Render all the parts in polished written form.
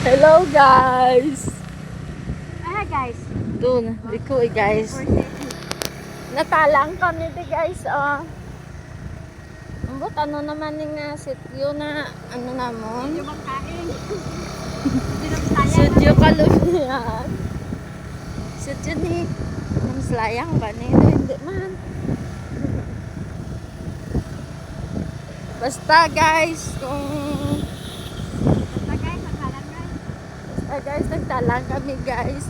Hello guys. Guys. Doon, liko guys. Natalang kami di guys. Ambot ano naman ni nga sityo na ano namon? Yung magkain. Sityo Kalubian. Sityo ni Namslayang ba ni? Hindi man. Basta guys, nagtalang kami guys.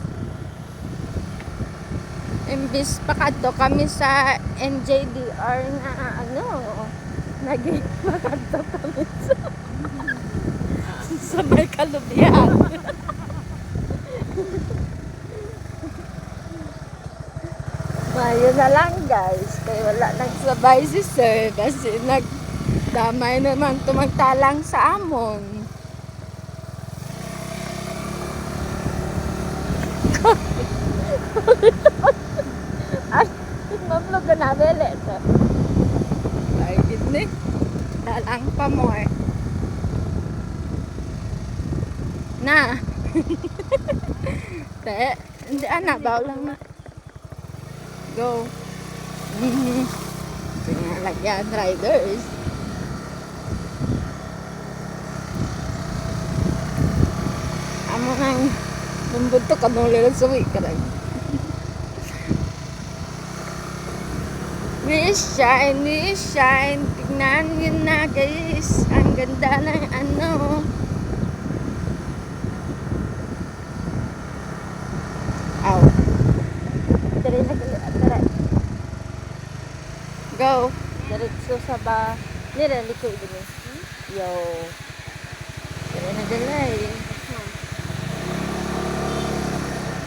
Imbis pakadto kami sa NJDR na ano, naging makadto kami sa may Kalubian. Mayo na lang guys, kaya wala nagsabay si sir kasi nagdamay naman tumagtalang sa amon. Ay, mablog na bele ito. Ay, gini. Dalang pa mo eh. Na. Te, hindi anak, baw lang na. Go. Sige, lagyan, riders. Amo nang lumbod to, kamong lilang suwi ka lang. We shine. Tignan yun na guys. Ang ganda ng ano. Aw. Tara. Go. Diretso sa ba. Nilaliko din. Yo. Tara na dalay.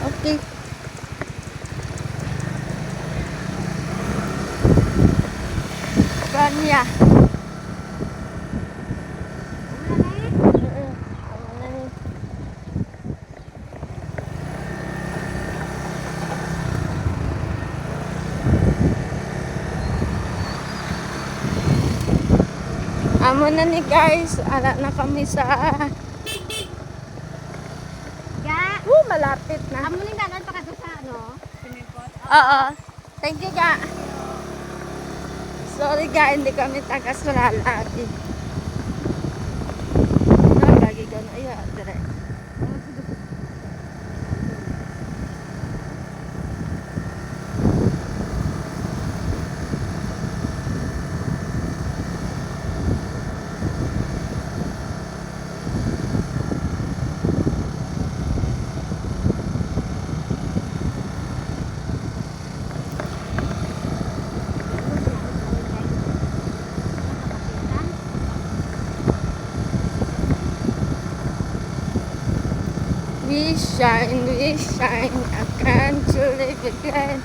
Okay. Kanya. Amo na ni guys, ala na kami sa malapit na. Amo ning dagan pa kaso sa ano? Sinipot. Oo. Thank you ga. Sorry ga, hindi kami taga-Suralati. Lagi ka na. Iya, dire. We shine, akan tuloy bigay.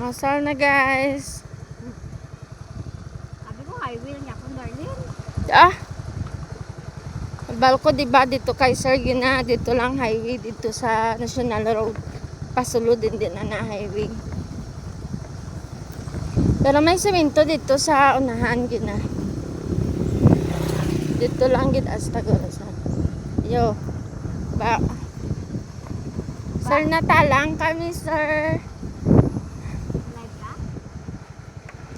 Masal na guys. Sabi ko highway niya kung darling. Balko diba dito kay Sir Gina, dito lang highway dito sa National Road. Pasulod din na highway. Pero may semento dito sa unahan Gina. Dito lang gid hasta Gorosan. Yo. Sir, natalang kami, sir.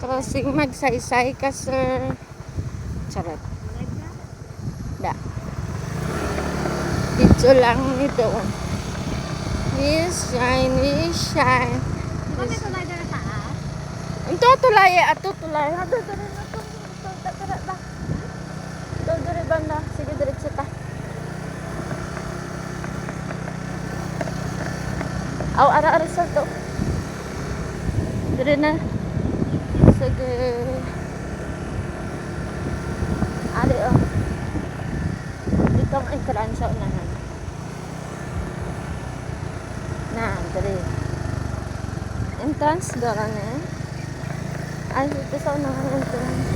Crossing magsaysay ka, sir. Charot. Da. Dito lang ito. We shine. Diba may tulay na taas? Ito tulay, ato tulay. Hado dere na to. Dere ba? Dere banda. Sige diretso ta. Aw ara sa to. Dere na. Sige. Ari oh. Dito ang ikran sa unahan. Na, dere. Entrance doon ka na. Ay, dito sa unang entrance.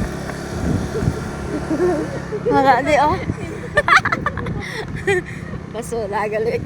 Wala di oh. Basura galit.